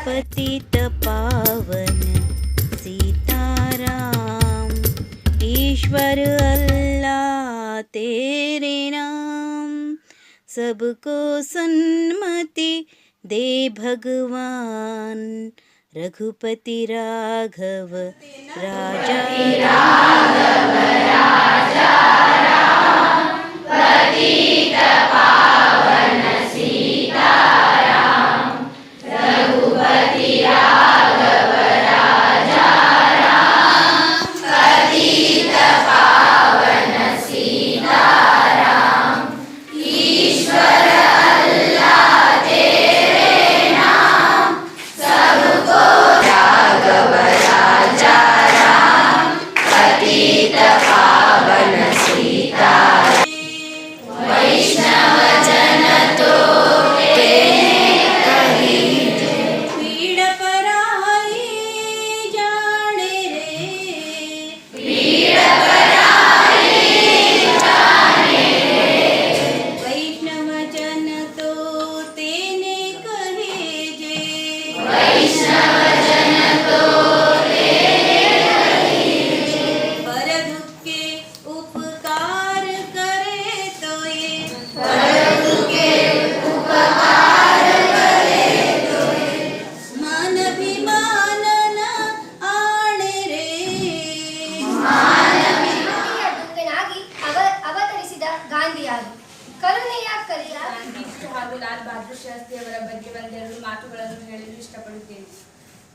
पतित पावन सीताराम, ईश्वर अल्लाह तेरे नाम, सबको सन्मति दे भगवान, रघुपति राघव राजा राम, पतित पावन सीताराम, रघुपति राघव राजा राम, पतित पावन सीताराम, ईश्वर अल्लाह तेरे नाम, सबको राघव राजा राम, पतित पावन सीताराम। वैष्णव जन तो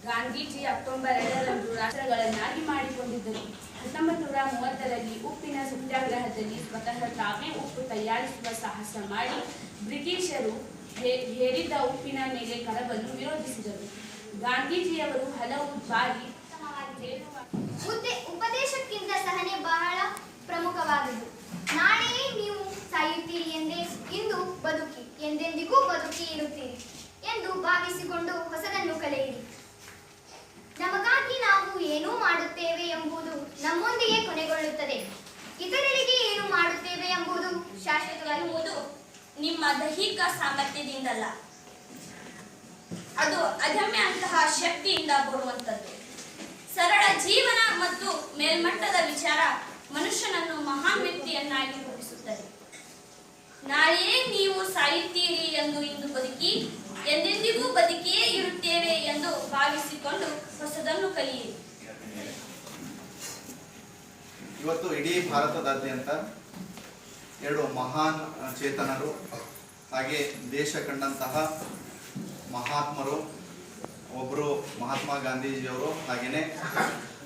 ಗಾಂಧೀಜಿ ಅಕ್ಟೋಬರ್ 2ರಂದು ರಾಷ್ಟ್ರಗಳನ್ನಾಗಿ ಮಾಡಿಕೊಂಡಿದ್ದರು. 1930ರಲ್ಲಿ ಉಪ್ಪಿನ ಸತ್ಯಾಗ್ರಹದಲ್ಲಿ ಸ್ವತಃ ತಾವೇ ಉಪ್ಪು ತಯಾರಿಸುವ ಸಾಹಸ ಮಾಡಿ ಬ್ರಿಟಿಷರು ಹೇರಿದ ಉಪ್ಪಿನ ಮೇಲೆ ಕರವನ್ನು ವಿರೋಧಿಸಿದರು. ಗಾಂಧೀಜಿಯವರು ಹಲವು ಬಾರಿ ಉಪದೇಶಕ್ಕಿಂತ ಸಹನೆ ಬಹಳ ಪ್ರಮುಖವಾದುದು. ನಾಳೆಯೇ ನೀವು ಸಾಯುತ್ತೀರಿ ಎಂದೇ ಇಂದು ಬದುಕಿ, ಎಂದೆಂದಿಗೂ ಬದುಕಿ ಇರುತ್ತೀರಿ ಎಂದು ಭಾವಿಸಿಕೊಂಡು ಹೊಸದನ್ನು ಕಲಿಯಿರಿ. ನಮಗಾಗಿ ನಾವು ಏನು ಮಾಡುತ್ತೇವೆ ಎಂಬುದು ನಮ್ಮೊಂದಿಗೆ ಕೊನೆಗೊಳ್ಳುತ್ತದೆ. ಇತರರಿಗೆ ಏನು ಮಾಡುತ್ತೇವೆ ಎಂಬುದು ಶಾಶ್ವತವಾಗುವುದು. ನಿಮ್ಮ ದೈಹಿಕ ಸಾಮರ್ಥ್ಯದಿಂದಲ್ಲ, ಅದು ಅದಮ್ಯ ಅಂತಹ ಶಕ್ತಿಯಿಂದ ಬರುವಂಥದ್ದು. ಸರಳ ಜೀವನ ಮತ್ತು ಮೇಲ್ಮಟ್ಟದ ವಿಚಾರ ಮನುಷ್ಯನನ್ನು ಮಹಾನ್ ವ್ಯಕ್ತಿಯನ್ನಾಗಿ ರೂಪಿಸುತ್ತದೆ. ನಾಳೆಯೇ ನೀವು ಸಾಯುತ್ತೀರಿ ಎಂದು ಇಂದು ಬದುಕಿ ಎಂದೆಂದಿಗೂ ಬದುಕಿಯೇ ಇರುತ್ತೇವೆ ಎಂದು ಭಾವಿಸಿಕೊಂಡು ಹೊಸದನ್ನು ಕಲಿಯಿರಿ. ಇವತ್ತು ಇಡೀ ಭಾರತದಾದ್ಯಂತ ಎರಡು ಮಹಾನ್ ಚೇತನರು ಹಾಗೆ ದೇಶ ಕಂಡಂತಹ ಮಹಾತ್ಮರು, ಒಬ್ಬರು ಮಹಾತ್ಮ ಗಾಂಧೀಜಿಯವರು ಹಾಗೆಯೇ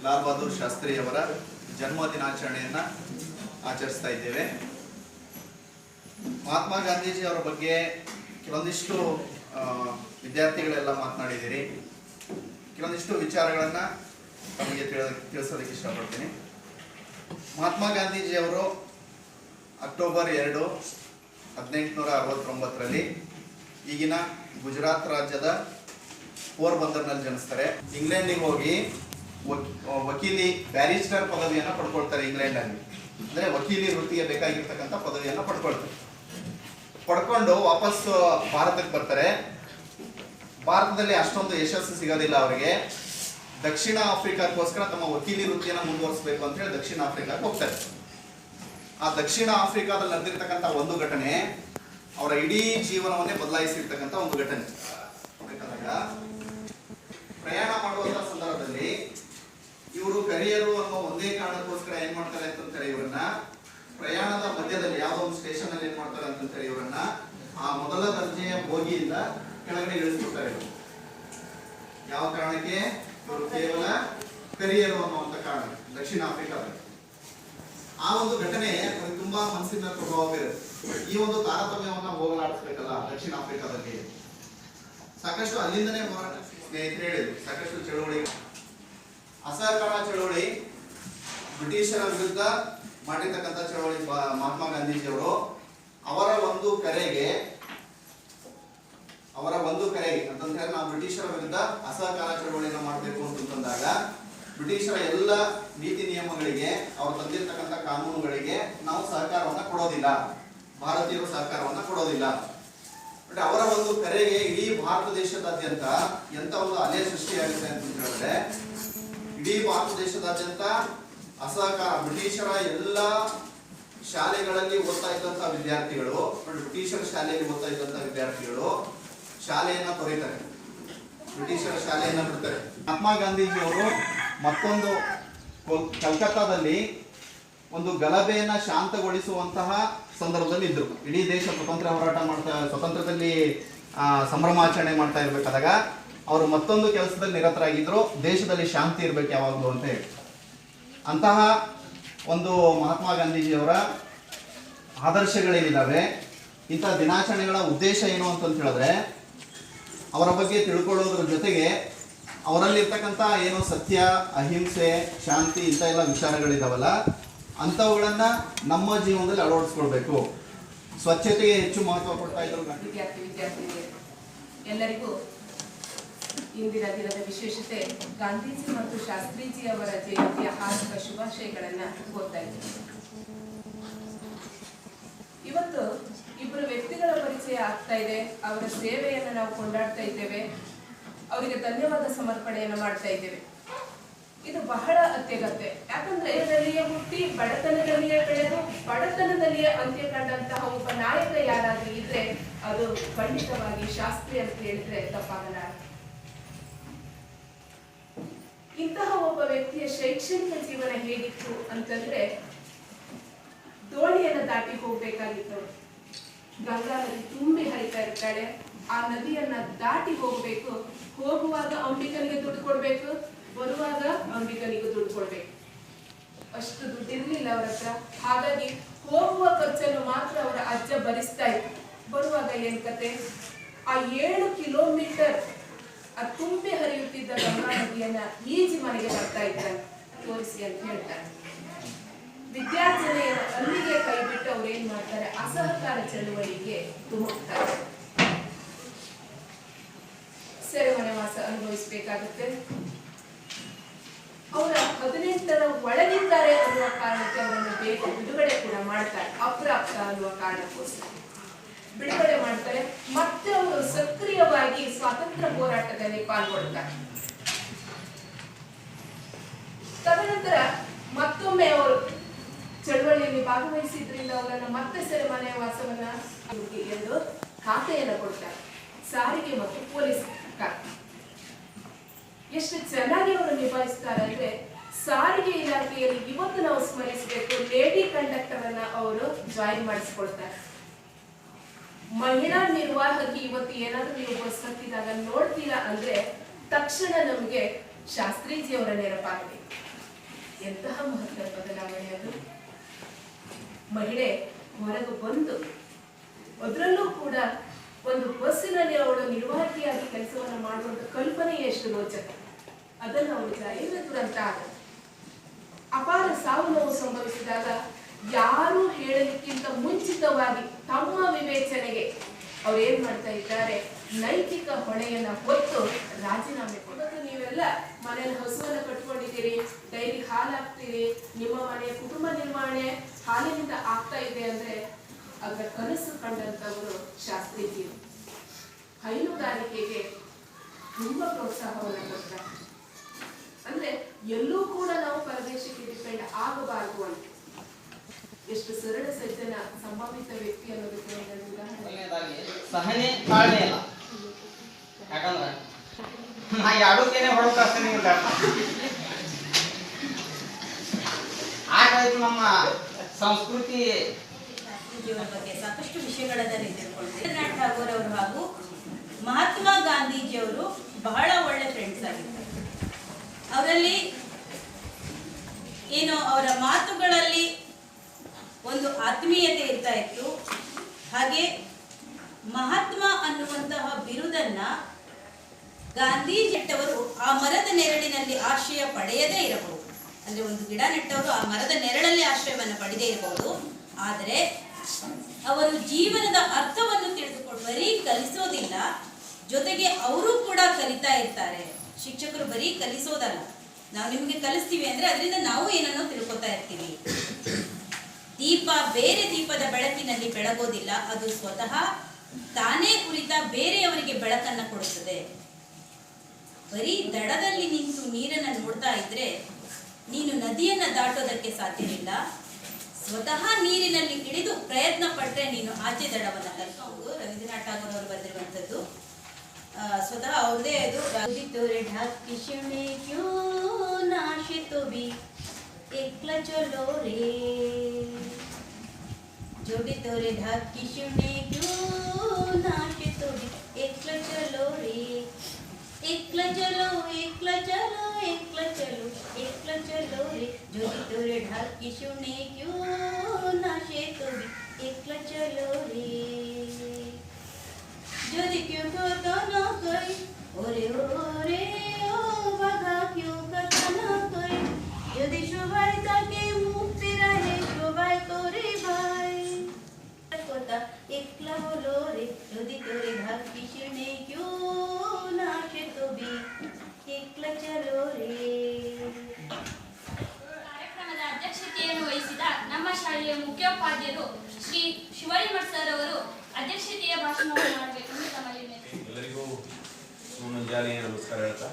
ಲಾಲ್ ಬಹದ್ದೂರ್ ಶಾಸ್ತ್ರಿಯವರ ಜನ್ಮ ದಿನಾಚರಣೆಯನ್ನು ಆಚರಿಸ್ತಾ ಇದ್ದೇವೆ. ಮಹಾತ್ಮ ಗಾಂಧೀಜಿಯವರ ಬಗ್ಗೆ ಕೆಲವೊಂದಿಷ್ಟು ವಿದ್ಯಾರ್ಥಿಗಳೆಲ್ಲ ಮಾತನಾಡಿದ್ದೀರಿ. ಕೆಲವೊಂದಿಷ್ಟು ವಿಚಾರಗಳನ್ನು ನಮಗೆ ತಿಳಿಸೋದಕ್ಕೆ ಇಷ್ಟಪಡ್ತೀನಿ. ಮಹಾತ್ಮ ಗಾಂಧೀಜಿಯವರು ಅಕ್ಟೋಬರ್ 2, 1869ರಲ್ಲಿ ಈಗಿನ ಗುಜರಾತ್ ರಾಜ್ಯದ ಪೋರ್ಬಂದರ್ನಲ್ಲಿ ಜನಿಸ್ತಾರೆ. ಇಂಗ್ಲೆಂಡಿಗೆ ಹೋಗಿ ವಕೀಲಿ ಬ್ಯಾರಿಸ್ಟರ್ ಪದವಿಯನ್ನು ಪಡ್ಕೊಳ್ತಾರೆ. ಇಂಗ್ಲೆಂಡಲ್ಲಿ ಅಂದರೆ ವಕೀಲಿ ವೃತ್ತಿಗೆ ಬೇಕಾಗಿರ್ತಕ್ಕಂಥ ಪದವಿಯನ್ನು ಪಡ್ಕೊಂಡು ವಾಪಸ್ ಭಾರತಕ್ಕೆ ಬರ್ತಾರೆ. ಭಾರತದಲ್ಲಿ ಅಷ್ಟೊಂದು ಯಶಸ್ಸು ಸಿಗೋದಿಲ್ಲ ಅವರಿಗೆ. ದಕ್ಷಿಣ ಆಫ್ರಿಕಾಕ್ಕೋಸ್ಕರ ತಮ್ಮ ವಕೀಲಿ ವೃತ್ತಿಯನ್ನು ಮುಂದುವರಿಸಬೇಕು ಅಂತ ಹೇಳಿ ದಕ್ಷಿಣ ಆಫ್ರಿಕಾಕ್ಕೆ ಹೋಗ್ತಾರೆ. ಆ ದಕ್ಷಿಣ ಆಫ್ರಿಕಾದಲ್ಲಿ ನಡೆದಿರ್ತಕ್ಕಂಥ ಒಂದು ಘಟನೆ ಅವರ ಇಡೀ ಜೀವನವನ್ನೇ ಬದಲಾಯಿಸಿರ್ತಕ್ಕಂಥ ಒಂದು ಘಟನೆ. ಪ್ರಯಾಣ ಮಾಡುವಂತ ಸಂದರ್ಭದಲ್ಲಿ ಇವರು ಕರಿಯರು ಅನ್ನೋ ಒಂದೇ ಕಾರಣಕ್ಕೋಸ್ಕರ ಏನ್ ಮಾಡ್ತಾರೆ ಅಂತಂತೇಳಿ ಇವರನ್ನ ಪ್ರಯಾಣದ ಮಧ್ಯದಲ್ಲಿ ಯಾವುದೋ ಒಂದು ಸ್ಟೇಷನ್ ಅಲ್ಲಿ ಏನ್ ಮಾಡ್ತಾರೆ ಅಂತಂತೇಳಿ ಇವರನ್ನ ಆ ಮೊದಲ ದರ್ಜೆಯ ಬೋಗಿಯಿಂದ ಕೆಳಗಡೆ ಇಳಿಸ್ಬಿಡ್ತಾರೆ. ಯಾವ ಕಾರಣಕ್ಕೆ? ಇವರು ಕೇವಲ ಕರಿಯರು ಅನ್ನುವಂತ ಕಾರಣ ದಕ್ಷಿಣ ಆಫ್ರಿಕಾದಲ್ಲಿ. ಆ ಒಂದು ಘಟನೆ ಅವ್ರಿಗೆ ತುಂಬಾ ಮನಸ್ಸಿನ ಪ್ರಭಾವ ಬೀರುತ್ತೆ. ಈ ಒಂದು ತಾರತಮ್ಯವನ್ನ ಹೋಗಲಾಡಿಸ್ಬೇಕಲ್ಲ ದಕ್ಷಿಣ ಆಫ್ರಿಕಾದಲ್ಲಿ. ಸಾಕಷ್ಟು ಅಲ್ಲಿಂದನೇ ಸ್ನೇಹಿತರು ಹೇಳಿದ್ರು, ಸಾಕಷ್ಟು ಚಳವಳಿ, ಅಸಹಕಾರ ಚಳವಳಿ, ಬ್ರಿಟಿಷರ ವಿರುದ್ಧ ಮಾಡಿರ್ತಕ್ಕಂಥ ಚಳವಳಿ. ಮಹಾತ್ಮ ಗಾಂಧೀಜಿಯವರು ಅವರ ಒಂದು ಕರೆಗೆ ಅಂತಂದ್ರೆ ನಾವು ಬ್ರಿಟಿಷರ ವಿರುದ್ಧ ಅಸಹಕಾರ ಚಳವಳಿಯನ್ನು ಮಾಡಬೇಕು ಅಂತಂದಾಗ ಬ್ರಿಟಿಷರ ಎಲ್ಲ ನೀತಿ ನಿಯಮಗಳಿಗೆ, ಅವರು ತಂದಿರ್ತಕ್ಕಂಥ ಕಾನೂನುಗಳಿಗೆ ನಾವು ಸಹಕಾರವನ್ನ ಕೊಡೋದಿಲ್ಲ, ಭಾರತೀಯರು ಸಹಕಾರವನ್ನ ಕೊಡೋದಿಲ್ಲ. ಬಟ್ ಅವರ ಒಂದು ಕರೆಗೆ ಇಡೀ ಭಾರತ ದೇಶದಾದ್ಯಂತ ಎಂತ ಒಂದು ಅಲೆ ಸೃಷ್ಟಿಯಾಗಿದೆ ಅಂತ ಹೇಳಿದ್ರೆ, ಇಡೀ ಭಾರತ ದೇಶದಾದ್ಯಂತ ಅಸಹಕಾರ, ಬ್ರಿಟಿಷರ ಎಲ್ಲ ಶಾಲೆಗಳಲ್ಲಿ ಓದ್ತಾ ಇದ್ದಂತ ವಿದ್ಯಾರ್ಥಿಗಳು, ಬ್ರಿಟಿಷರ ಶಾಲೆಯಲ್ಲಿ ಓದ್ತಾ ಇದ್ದಂತ ವಿದ್ಯಾರ್ಥಿಗಳು ಶಾಲೆಯನ್ನ ತೊರೆಯುತ್ತಾರೆ, ಬ್ರಿಟಿಷರ ಶಾಲೆಯನ್ನ ಬಿಡ್ತಾರೆ. ಮಹಾತ್ಮ ಗಾಂಧೀಜಿಯವರು ಮತ್ತೊಂದು ಕಲ್ಕತ್ತಾದಲ್ಲಿ ಒಂದು ಗಲಭೆಯನ್ನ ಶಾಂತಗೊಳಿಸುವಂತಹ ಸಂದರ್ಭದಲ್ಲಿ ಇದ್ರು. ಇಡೀ ದೇಶ ಸ್ವತಂತ್ರ ಹೋರಾಟ ಸ್ವತಂತ್ರದಲ್ಲಿ ಸಂಭ್ರಮಾಚರಣೆ ಮಾಡ್ತಾ ಇರ್ಬೇಕಾದಾಗ ಅವರು ಮತ್ತೊಂದು ಕೆಲಸದಲ್ಲಿ ನಿರತರಾಗಿದ್ರು, ದೇಶದಲ್ಲಿ ಶಾಂತಿ ಇರ್ಬೇಕು ಯಾವಾಗಲೂ ಅಂತ ಹೇಳಿ. ಅಂತಹ ಒಂದು ಮಹಾತ್ಮ ಗಾಂಧೀಜಿಯವರ ಆದರ್ಶಗಳೇನಿದ್ದಾವೆ, ಇಂತಹ ದಿನಾಚರಣೆಗಳ ಉದ್ದೇಶ ಏನು ಅಂತಂತ ಹೇಳಿದ್ರೆ, ಅವರ ಬಗ್ಗೆ ತಿಳ್ಕೊಳ್ಳೋದ್ರ ಜೊತೆಗೆ ಅವರಲ್ಲಿರ್ತಕ್ಕಂಥ ಏನು ಸತ್ಯ, ಅಹಿಂಸೆ, ಶಾಂತಿ ಇಂಥ ಎಲ್ಲ ವಿಚಾರಗಳಿದಾವಲ್ಲ, ಅಂಥವುಗಳನ್ನ ನಮ್ಮ ಜೀವನದಲ್ಲಿ ಅಳವಡಿಸ್ಕೊಳ್ಬೇಕು. ಸ್ವಚ್ಛತೆಗೆ ಹೆಚ್ಚು ಮಹತ್ವ ಕೊಡ್ತಾ ಇದ್ರು. ವಿದ್ಯಾರ್ಥಿ ಎಲ್ಲರಿಗೂ ಇಂದಿನ ದಿನದ ವಿಶೇಷತೆ ಗಾಂಧೀಜಿ ಮತ್ತು ಶಾಸ್ತ್ರೀಜಿ ಅವರ ಜಯಂತಿಯ ಹಾರ್ದಿಕ ಶುಭಾಶಯಗಳನ್ನ ಕೋರ್ತಾ ಇದ್ದೀವಿ. ಇವತ್ತು ಇಬ್ಬರು ವ್ಯಕ್ತಿಗಳ ಪರಿಚಯ ಆಗ್ತಾ ಇದೆ, ಅವರ ಸೇವೆಯನ್ನು ನಾವು ಕೊಂಡಾಡ್ತಾ ಇದ್ದೇವೆ, ಅವರಿಗೆ ಧನ್ಯವಾದ ಸಮರ್ಪಣೆಯನ್ನು ಮಾಡ್ತಾ ಇದ್ದೇವೆ. ಇದು ಬಹಳ ಅತ್ಯಗತ್ಯ. ಯಾಕಂದ್ರೆ ಇದರಲ್ಲಿಯೇ ಹುಟ್ಟಿ ಬಡತನದಲ್ಲಿಯೇ ಬೆಳೆದು ಬಡತನದಲ್ಲಿಯೇ ಅಂತ್ಯ ಕಂಡಂತಹ ಒಬ್ಬ ನಾಯಕ ಯಾರಾದ್ರೂ ಇದ್ರೆ ಅದು ಖಂಡಿತವಾಗಿ ಶಾಸ್ತ್ರಿ ಅಂತ ಹೇಳಿದ್ರೆ ತಪ್ಪಾಗಲ್ಲ. ಇಂತಹ ಒಬ್ಬ ವ್ಯಕ್ತಿಯ ಶೈಕ್ಷಣಿಕ ಜೀವನ ಹೇಗಿತ್ತು ಅಂತಂದ್ರೆ, ದೋಣಿಯನ್ನು ದಾಟಿ ಹೋಗ್ಬೇಕಾಗಿತ್ತು. ಗಂಗಾ ನದಿ ತುಂಬಿ ಹರಿತಾ ಇರ್ತಾಳೆ, ಆ ನದಿಯನ್ನ ದಾಟಿ ಹೋಗ್ಬೇಕು. ಹೋಗುವಾಗ ಅಂಬಿಕನಿಗೆ ದುಡ್ಡು ಕೊಡ್ಬೇಕು, ಬರುವಾಗ ಅಂಬಿಕನಿಗೂ ದುಡ್ಡು ಕೊಡ್ಬೇಕು. ಅಷ್ಟು ದುಡ್ಡು ಇರ್ಲಿಲ್ಲ ಅವ್ರ ಹತ್ರ. ಹಾಗಾಗಿ ಹೋಗುವ ಖರ್ಚನ್ನು ಮಾತ್ರ ಅವರ ಅಜ್ಜ ಭರಿಸ್ತಾ ಇತ್ತು. ಬರುವಾಗ ಏನ್ ಕತೆ, ಆ 7 ಕಿಲೋಮೀಟರ್ ಆ ತುಂಬಿ ಹರಿಯುತ್ತಿದ್ದ ಗಂಗಾ ನದಿಯನ್ನ ಈಜಿ ಮನೆಗೆ ಬರ್ತಾ ಇದ್ದಾರೆ ತೋರಿಸಿ ಅಂತ ಹೇಳ್ತಾರೆ. ವಿದ್ಯಾರ್ಥಿನಿಯರು ಅಲ್ಲಿಗೆ ಕೈ ಬಿಟ್ಟು ಅವ್ರು ಏನ್ ಮಾಡ್ತಾರೆ, ಅಸಹಕಾರ ಚಳುವಳಿಗೆ ಧುಮುಕ್ತಾರೆ. ಸೆರೆಮನೆ ವಾಸ ಅನುಭವಿಸಬೇಕಾಗುತ್ತೆ. ಅವರ 18ರ ಒಳಗಿದ್ದಾರೆ ಅನ್ನುವ ಕಾರಣಕ್ಕೆ ಅವರನ್ನು ಬೇಗ ಬಿಡುಗಡೆ ಕೂಡ ಮಾಡ್ತಾರೆ, ಅಪ್ರಾಪ್ತ ಅನ್ನುವ ಕಾರಣಕ್ಕೋಸ್ಕರ. ಬಿಡುಗಡೆ ಮಾಡ್ತಾರೆ. ಮತ್ತೆ ಅವರು ಸಕ್ರಿಯವಾಗಿ ಸ್ವಾತಂತ್ರ್ಯ ಹೋರಾಟದಲ್ಲಿ ಪಾಲ್ಗೊಳ್ತಾರೆ. ತದನಂತರ ಮತ್ತೊಮ್ಮೆ ಅವರು ಚಳವಳಿಯಲ್ಲಿ ಭಾಗವಹಿಸಿದ್ರಿಂದ ಅವರನ್ನ ಮತ್ತೆ ಸೆರೆಮನೆ ವಾಸವನ್ನ ಎಂದು ಖಾತೆಯನ್ನು ಕೊಡ್ತಾರೆ. ಸಾರಿಗೆ ಮತ್ತು ಪೊಲೀಸ್ ಖಾತೆ ಎಷ್ಟು ಚೆನ್ನಾಗಿ ಅವರು ನಿಭಾಯಿಸ್ತಾರೆ ಅಂದ್ರೆ, ಸಾರಿಗೆ ಇಲಾಖೆಯಲ್ಲಿ ಇವತ್ತು ನಾವು ಸ್ಮರಿಸಬೇಕು, ಲೇಡಿ ಕಂಡಕ್ಟರ್ ಅನ್ನ ಅವರು ಜಾಯಿನ್ ಮಾಡಿಸ್ಕೊಳ್ತಾರೆ. ಮಹಿಳಾ ನಿರ್ವಾಹಕಿ ಇವತ್ತು ಏನಾದ್ರೂ ನೀವು ಬಸ್ ಹತ್ತಿದಾಗ ನೋಡ್ತೀರಾ ಅಂದ್ರೆ ತಕ್ಷಣ ನಮಗೆ ಶಾಸ್ತ್ರೀಜಿ ಅವರ ನೆನಪಾಗಬೇಕು. ಎಂತಹ ಮಹತ್ವದ ಬದಲಾವಣೆ ಅದು. ಮಹಿಳೆ ಹೊರಗೆ ಬಂದು ಅದರಲ್ಲೂ ಕೂಡ ಒಂದು ಬಸ್ಸಿನಲ್ಲಿ ಅವಳು ನಿರ್ವಾಹಕಿಯಾಗಿ ಕೆಲಸವನ್ನ ಮಾಡುವಂತ ಕಲ್ಪನೆ ಎಷ್ಟು ರೋಚಕ. ಅದನ್ನು ಅವಳು ಜಾರಿಗೆ ದುರಂತ ಆಗುತ್ತೆ. ಅಪಾರ ಸಾವು ನೋವು ಸಂಭವಿಸಿದಾಗ ಯಾರು ಹೇಳಲಿಕ್ಕಿಂತ ಮುಂಚಿತವಾಗಿ ತಮ್ಮ ವಿವೇಚನೆಗೆ ಅವ್ರು ಏನ್ ಮಾಡ್ತಾ ಇದ್ದಾರೆ, ನೈತಿಕ ಹೊಣೆಯನ್ನ ಹೊತ್ತು ರಾಜೀನಾಮೆ ಕೊಡೋದು. ನೀವೆಲ್ಲ ಮನೆಯಲ್ಲಿ ಹಸುವನ್ನ ಕಟ್ಕೊಂಡಿದ್ದೀರಿ, ಡೈರಿ ಹಾಲು ಹಾಕ್ತೀರಿ, ನಿಮ್ಮ ಮನೆಯ ಕುಟುಂಬ ನಿರ್ವಹಣೆ ಹಾಲಿನಿಂದ ಆಗ್ತಾ ಇದೆ ಅಂದ್ರೆ ಅದರ ಕನಸು ಕಂಡಂತವರು ಶಾಸ್ತ್ರೀಜಿ. ಹೈನುಗಾರಿಕೆಗೆ ತುಂಬಾ ಪ್ರೋತ್ಸಾಹವನ್ನು ಕೊಡ್ತಾರೆ. ಅಂದ್ರೆ ಎಲ್ಲೂ ಕೂಡ ನಾವು ಪರದೇಶಕ್ಕೆ ಡಿಪೆಂಡ್ ಆಗಬಾರದು ಅಂತ. ಎಷ್ಟು ಸರಳ ಸಜ್ಜನ ಸಂಭಾವಿತ ವ್ಯಕ್ತಿ ಅನ್ನೋದಕ್ಕೆ ಒಂದು ಉದಾಹರಣೆ. ಸಹನೆ ತಾಳ್ಮೆ ಅಲ್ಲ, ಯಾಕಂದ್ರೆ ನಾ ಯಾಡಕ್ಕೇನೆ ಹೊರಡ್ತಾನೆ ಇಲ್ಲ. ಹಾಗಾಗಿ ನಮ್ಮ ಸಂಸ್ಕೃತಿ ಜೀವನ ಬಗ್ಗೆ ಸಾಕಷ್ಟು ವಿಷಯಗಳನ್ನ ತಿಳ್ಕೊಂಡಿದ್ದೆ. ರವೀಂದ್ರನಾಥ್ ಠಾಗೋರ್ ಅವರು ಹಾಗೂ ಮಹಾತ್ಮ ಗಾಂಧೀಜಿಯವರು ಬಹಳ ಒಳ್ಳೆ ಫ್ರೆಂಡ್ಸ್ ಆಗಿದ್ದಾರೆ. ಅವರಲ್ಲಿ ಏನು ಅವರ ಮಾತುಗಳಲ್ಲಿ ಒಂದು ಆತ್ಮೀಯತೆ ಇರ್ತಾ ಇತ್ತು. ಹಾಗೆ ಮಹಾತ್ಮ ಅನ್ನುವಂತಹ ಬಿರುದನ್ನ ಗಾಂಧೀಜಿಯವರು ಆ ಮರದ ನೆರಳಿನಲ್ಲಿ ಆಶ್ರಯ ಪಡೆಯದೇ ಇರಬಹುದು. ಅಂದ್ರೆ ಒಂದು ಗಿಡ ನೆಟ್ಟವರು ಆ ಮರದ ನೆರಳಲ್ಲಿ ಆಶ್ರಯವನ್ನು ಪಡೆದೇ ಇರಬಹುದು. ಆದರೆ ಅವರು ಜೀವನದ ಅರ್ಥವನ್ನು ತಿಳಿದುಕೊಂಡು ಬರೀ ಕಲಿಸೋದಿಲ್ಲ, ಜೊತೆಗೆ ಅವರು ಕೂಡ ಕಲಿತಾ ಇರ್ತಾರೆ. ಶಿಕ್ಷಕರು ಬರೀ ಕಲಿಸೋದಲ್ಲ, ನಾವು ನಿಮಗೆ ಕಲಿಸ್ತೀವಿ ಅಂದ್ರೆ ಅದರಿಂದ ನಾವು ಏನನ್ನೋ ತಿಳ್ಕೊತಾ ಇರ್ತೀವಿ. ದೀಪ ಬೇರೆ ದೀಪದ ಬೆಳಕಿನಲ್ಲಿ ಬೆಳಗೋದಿಲ್ಲ, ಅದು ಸ್ವತಃ ತಾನೇ ಕುರಿತ ಬೇರೆಯವರಿಗೆ ಬೆಳಕನ್ನು ಕೊಡುತ್ತದೆ. ಬರೀ ದಡದಲ್ಲಿ ನಿಂತು ನೀರನ್ನು ನೋಡ್ತಾ ಇದ್ರೆ ನೀನು ನದಿಯನ್ನ ದಾಟೋದಕ್ಕೆ ಸಾಧ್ಯವಿಲ್ಲ. ಸ್ವತಃ ನೀರಿನಲ್ಲಿ ಇಳಿದು ಪ್ರಯತ್ನ ಪಟ್ಟರೆ ನೀನು ಆಚೆ ದಡವನ್ನು ಕಲ್ಕೊಂಡು. ರವೀಂದ್ರನಾಥ್ ಠಾಗೋರ್ ಅವರು ಬರೆದಿರುವಂಥದ್ದು. ಸ್ವತಃ ಅವ್ರದೇ ಅದು. ತೋರೆ ಢಾಕಿ ಶಿವನೆ ಕ್ಯೂ ನಾಶೆ ತೋ ಬಿ एकला चलो रे, जोड़ी तोरे ढाकी शिवने क्यों नाचे तो भी एकला चलो रे, एकला चलो एकला चलो एकला चलो एकला चलो रे, जोड़ी तोरे ढाकी शिवने क्यों नाचे तो भी एकला चलो रे, जोड़ी क्यों तो ना कोई ओरे ओरे ओ बगा क्यों करता ना कोई, यदि शोभाई ताके मुक्ति रहे शोभाई तोरे भाई कोता एकला बोलो रे, यदि तोरे भाग्य शिवने क्यों नाशे तो भी एकला चलो रे. ಕಾರ್ಯಕ್ರಮದ ಅಧ್ಯಕ್ಷತೆಯನ್ನು ವಹಿಸಿದ ನಮ್ಮ ಶಾಲೆಯ ಮುಖ್ಯೋಪಾಧ್ಯಾಯರು ಶ್ರೀ ಶಿವಳಿಮಠ್ ಸರ್ ಅವರು ಅಧ್ಯಕ್ಷತೆಯ ಭಾಷಣವನ್ನು ಮಾಡಬೇಕೆಂದು ತಮ್ಮಲ್ಲಿ ವಿನಂತಿ. ಎಲ್ಲರಿಗೂ ಮುಂಜಾನೆ ನಮಸ್ಕಾರ ಹೇಳ್ತಾ,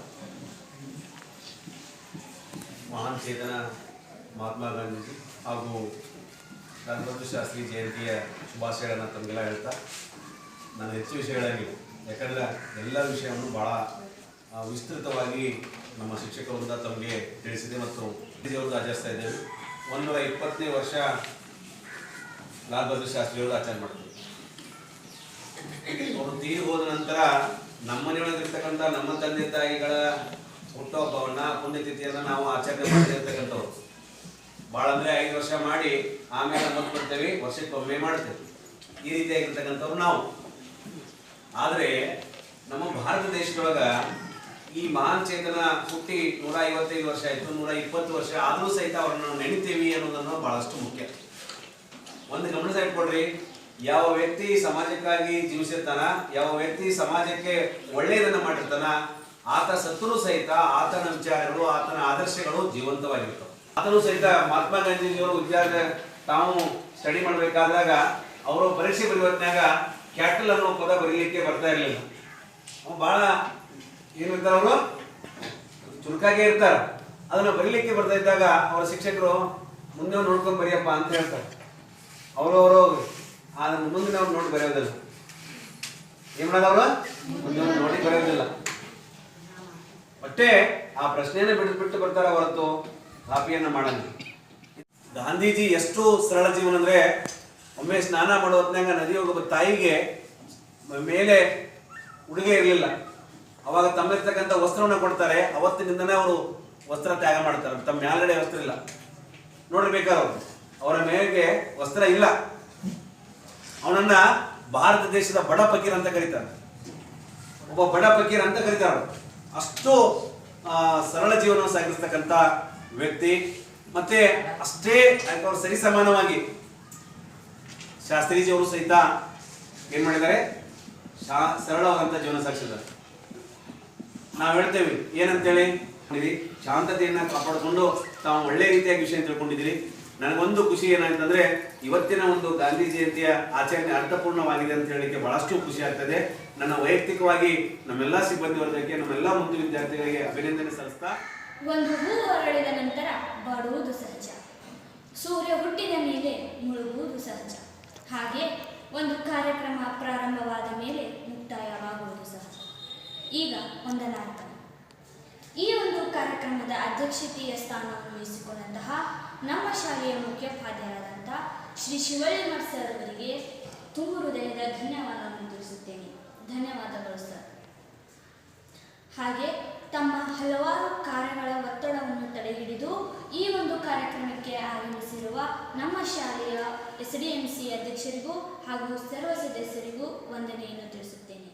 ಮಹಾನ್ ಚೇತನ ಮಹಾತ್ಮ ಗಾಂಧೀಜಿ ಹಾಗೂ ಲಾಲ್ ಶಾಸ್ತ್ರಿ ಜಯಂತಿಯ ಶುಭಾಶಯಗಳನ್ನು ತಮಗೆಲ್ಲ ಹೇಳ್ತಾ, ನಾನು ಹೆಚ್ಚು ವಿಷಯಗಳಾಗಿವೆ, ಯಾಕಂದರೆ ಎಲ್ಲ ವಿಷಯವನ್ನು ಭಾಳ ವಿಸ್ತೃತವಾಗಿ ನಮ್ಮ ಶಿಕ್ಷಕರಿಂದ ತಮಗೆ ತಿಳಿಸಿದೆ ಮತ್ತು ಅವ್ರದ್ದು ಆಚರಿಸ್ತಾ ಇದ್ದೇವೆ. 120ನೇ ವರ್ಷ ಲಾಲ್ ಬಹದ್ದೂರ್ ಶಾಸ್ತ್ರಿ ಅವ್ರದ್ದು ಆಚರಣೆ ಮಾಡ್ತೀವಿ. ಅವರು ತೀರಿ ಹೋದ ನಂತರ ನಮ್ಮನೆಯೊಳಗಿರ್ತಕ್ಕಂಥ ನಮ್ಮ ತಂದೆ ತಾಯಿಗಳ ಹುಟ್ಟುಹಬ್ಬವನ್ನ ಪುಣ್ಯತಿಥಿಯನ್ನು ನಾವು ಆಚರಣೆ ಮಾಡಿರ್ತಕ್ಕಂಥವ್ರು. ಭಾಳ ಅಂದರೆ 5 ವರ್ಷ ಮಾಡಿ ಆಮೇಲೆ ಮತ್ತೆ ಬರ್ತೇವೆ, ವರ್ಷಕ್ಕೊಮ್ಮೆ ಮಾಡ್ತೇವೆ. ಈ ರೀತಿಯಾಗಿರ್ತಕ್ಕಂಥವ್ರು ನಾವು. ಆದರೆ ನಮ್ಮ ಭಾರತ ದೇಶದೊಳಗ ಈ ಮಹಾನ್ ಚೇತನ ಹುಟ್ಟಿ 155 ವರ್ಷ ಆಯಿತು, 120 ವರ್ಷ ಆದರೂ ಸಹಿತ ಅವ್ರನ್ನ ನಾವು ನೆನಿತೀವಿ ಅನ್ನೋದನ್ನು ಬಹಳಷ್ಟು ಮುಖ್ಯ. ಒಂದು ಗಮನಿಸ ಇಟ್ಕೊಡ್ರಿ, ಯಾವ ವ್ಯಕ್ತಿ ಸಮಾಜಕ್ಕಾಗಿ ಜೀವಿಸಿರ್ತಾನ, ಯಾವ ವ್ಯಕ್ತಿ ಸಮಾಜಕ್ಕೆ ಒಳ್ಳೆಯದನ್ನು ಮಾಡಿರ್ತಾನ, ಆತ ಸತ್ತರೂ ಸಹಿತ ಆತನ ವಿಚಾರಗಳು, ಆತನ ಆದರ್ಶಗಳು ಜೀವಂತವಾಗಿರ್ತವೆ. ಆತನು ಸಹಿತ ಮಹಾತ್ಮ ಗಾಂಧೀಜಿಯವರು ವಿದ್ಯಾರ್ಥಿ ತಾವು ಸ್ಟಡಿ ಮಾಡಬೇಕಾದಾಗ ಅವರು ಪರೀಕ್ಷೆ ಬರೆಯುವತ್ನಾಗ ಕ್ಯಾಟಲ್ ಅನ್ನೋ ಪದ ಬರೀಲಿಕ್ಕೆ ಬರ್ತಾ ಇರಲಿಲ್ಲ. ಬಹಳ ಏನಿರ್ತಾರ ಅವರು ಚುರುಕಾಗೆ ಇರ್ತಾರ. ಅದನ್ನ ಬರೀಲಿಕ್ಕೆ ಬರ್ತಾ ಇದ್ದಾಗ ಅವರ ಶಿಕ್ಷಕರು ಮುಂದೆ ನೋಡ್ಕೊಂಡು ಬರೆಯಪ್ಪ ಅಂತ ಹೇಳ್ತಾರೆ. ಅವರು ಅದನ್ನ ಮುಂದಿನವ್ರು ನೋಡಿ ಬರೆಯೋದಿಲ್ಲ. ಏನ್ ಮಾಡೋದವ್ರು ಮುಂದೆ ನೋಡಿ ಬರೆಯೋದಿಲ್ಲ. ಒಟ್ಟೆ ಆ ಪ್ರಶ್ನೆಯನ್ನ ಬಿಟ್ಟು ಬರ್ತಾರ ಹೊರತು ಕಾಪಿಯನ್ನ ಮಾಡಲ್ಲ. ಗಾಂಧೀಜಿ ಎಷ್ಟು ಸರಳ ಜೀವನ ಅಂದ್ರೆ, ಒಮ್ಮೆ ಸ್ನಾನ ಮಾಡೋ ಹೊತ್ನಾಗ ನದಿ ಹೋಗೋ ತಾಯಿಗೆ ಮೇಲೆ ಉಡುಗೆ ಇರಲಿಲ್ಲ. ಅವಾಗ ತಮ್ಮಿರ್ತಕ್ಕಂಥ ವಸ್ತ್ರವನ್ನ ಕೊಡ್ತಾರೆ. ಅವತ್ತಿನಿಂದನೇ ಅವರು ವಸ್ತ್ರ ತ್ಯಾಗ ಮಾಡ್ತಾರೆ. ತಮ್ಮ ಮೇಲ್ಗಡೆ ವಸ್ತ್ರ ಇಲ್ಲ ನೋಡಿರ್ಬೇಕಾದ್ರು, ಅವರ ಮೇಲೆಗೆ ವಸ್ತ್ರ ಇಲ್ಲ. ಅವನನ್ನ ಭಾರತ ದೇಶದ ಬಡ ಫಕೀರ್ ಅಂತ ಕರೀತಾರೆ. ಒಬ್ಬ ಬಡ ಫಕೀರ್ ಅಂತ ಕರೀತಾರೆ. ಅಷ್ಟು ಸರಳ ಜೀವನ ಸಾಗಿಸ್ತಕ್ಕಂಥ ವ್ಯಕ್ತಿ. ಮತ್ತೆ ಅಷ್ಟೇ ಅವರು ಸರಿ ಸಮಾನವಾಗಿ ಶಾಸ್ತ್ರೀಜಿಯವರು ಸಹಿತ ಏನ್ ಮಾಡಿದ್ದಾರೆ, ಸರಳವಾದಂತ ಜೀವನ ಸಾಗಿಸಿದ್ದಾರೆ. ನಾವು ಹೇಳ್ತೇವೆ ಏನಂತೇಳಿ, ಶಾಂತತೆಯನ್ನ ಕಾಪಾಡಿಕೊಂಡು ತಾವು ಒಳ್ಳೆ ರೀತಿಯಾಗಿ ವಿಷಯ ತಿಳ್ಕೊಂಡಿದ್ದೀರಿ. ನನಗೊಂದು ಖುಷಿ ಏನಾಯ್ತಂದ್ರೆ, ಇವತ್ತಿನ ಒಂದು ಗಾಂಧಿ ಜಯಂತಿಯ ಆಚರಣೆ ಅರ್ಥಪೂರ್ಣವಾಗಿದೆ ಅಂತ ಹೇಳಲಿಕ್ಕೆ ಬಹಳಷ್ಟು ಖುಷಿ ಆಗ್ತದೆ. ನನ್ನ ವೈಯಕ್ತಿಕವಾಗಿ ನಮ್ಮೆಲ್ಲ ಸಿಬ್ಬಂದಿ ವರ್ಗಕ್ಕೆ, ನಮ್ಮೆಲ್ಲ ಮುಂದೆ ವಿದ್ಯಾರ್ಥಿಗಳಿಗೆ ಅಭಿನಂದನೆ ಸಲ್ಲಿಸ್ತಾ, ಒಂದು ಹೂ ಅರಳಿದ ನಂತರ ಬಾಡುವುದು ಸಹಜ, ಸೂರ್ಯ ಹುಟ್ಟಿದ ಮೇಲೆ ಮುಳುಗುವುದು ಸಹಜ. ಹಾಗೆ ಒಂದು ಕಾರ್ಯಕ್ರಮ ಪ್ರಾರಂಭವಾದ ಮೇಲೆ ಮುಕ್ತಾಯವಾಗುವುದು ಸಹಜ. ಈಗ ವಂದನಾರ್ಥ. ಈ ಒಂದು ಕಾರ್ಯಕ್ರಮದ ಅಧ್ಯಕ್ಷತೆಯ ಸ್ಥಾನವನ್ನು ವಹಿಸಿಕೊಂಡಂತಹ ನಮ್ಮ ಶಾಲೆಯ ಮುಖ್ಯೋಪಾಧ್ಯಾಯರಾದಂಥ ಶ್ರೀ ಶಿವಳ್ಳಿಮಠ್ ಸರ್ ಅವರಿಗೆ ತುಂಬ ಹೃದಯದ ಧನ್ಯವಾದವನ್ನು ತಿಳಿಸುತ್ತೇನೆ. ಧನ್ಯವಾದಗಳು ಸರ್. ಹಾಗೆ ತಮ್ಮ ಹಲವಾರು ಕಾರ್ಯಗಳ ಒತ್ತಡವನ್ನು ತಡೆಹಿಡಿದು ಈ ಒಂದು ಕಾರ್ಯಕ್ರಮಕ್ಕೆ ಆಗಮಿಸಿರುವ ನಮ್ಮ ಶಾಲೆಯ SDMC ಅಧ್ಯಕ್ಷರಿಗೂ ಹಾಗೂ ಸರ್ವ ಸದಸ್ಯರಿಗೂ ವಂದನೆಯನ್ನು ತಿಳಿಸುತ್ತೇನೆ.